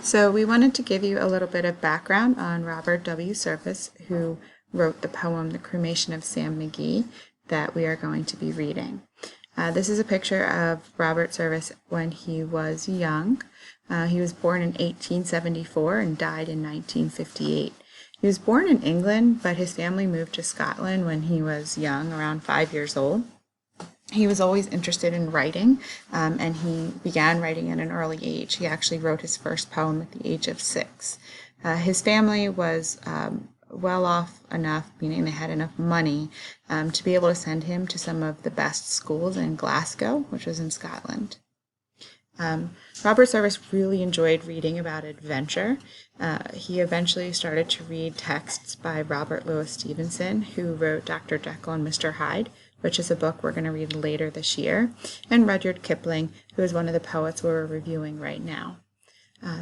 So we wanted to give you a little bit of background on Robert W. Service, who wrote the poem The Cremation of Sam McGee that we are going to be reading. This is a picture of Robert Service when he was young. He was born in 1874 and died in 1958. He was born in England, but his family moved to Scotland when he was young, around 5 years old. He was always interested in writing, and he began writing at an early age. He actually wrote his first poem at the age of 6. His family was well off enough, meaning they had enough money, to be able to send him to some of the best schools in Glasgow, which was in Scotland. Robert Service really enjoyed reading about adventure. He eventually started to read texts by Robert Louis Stevenson, who wrote Dr. Jekyll and Mr. Hyde, which is a book we're going to read later this year, and Rudyard Kipling, who is one of the poets we're reviewing right now.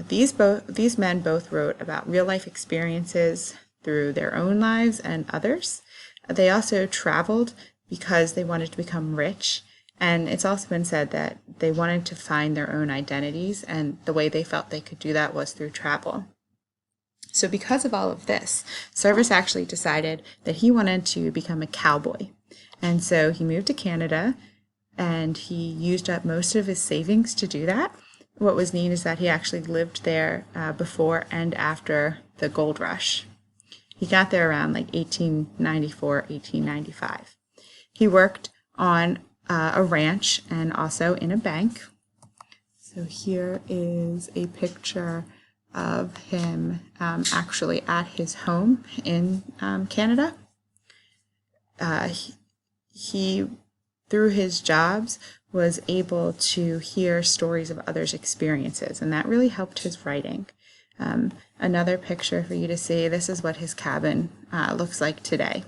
These men both wrote about real-life experiences through their own lives and others. They also traveled because they wanted to become rich, and it's also been said that they wanted to find their own identities, and the way they felt they could do that was through travel. So because of all of this, Service actually decided that he wanted to become a cowboy. And so he moved to Canada, and he used up most of his savings to do that. What was neat is that he actually lived there before and after the gold rush. He got there around like 1894, 1895. He worked on a ranch and also in a bank. So here is a picture of him actually at his home in Canada. He, through his jobs, was able to hear stories of others' experiences, and that really helped his writing. Another picture for you to see, this is what his cabin looks like today.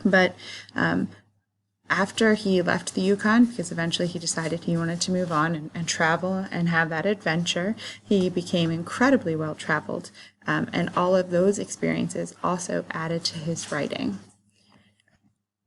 But after he left the Yukon, because eventually he decided he wanted to move on and travel and have that adventure, he became incredibly well-traveled, and all of those experiences also added to his writing.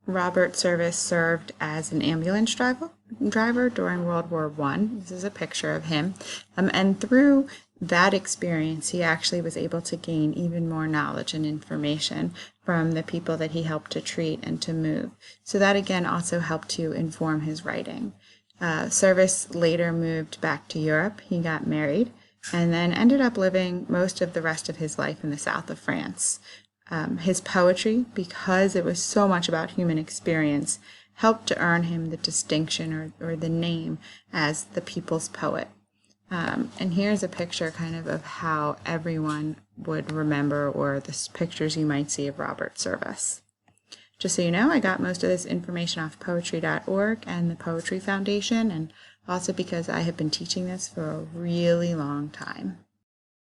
Robert Service served as an ambulance driver during World War I. This is a picture of him. And through that experience, he actually was able to gain even more knowledge and information from the people that he helped to treat and to move. So that, again, also helped to inform his writing. Service later moved back to Europe. He got married and then ended up living most of the rest of his life in the south of France. His poetry, because it was so much about human experience, helped to earn him the distinction or the name as the people's poet. And here's a picture kind of how everyone would remember, or the pictures you might see of Robert Service. Just so you know, I got most of this information off poetry.org and the Poetry Foundation, and also because I have been teaching this for a really long time.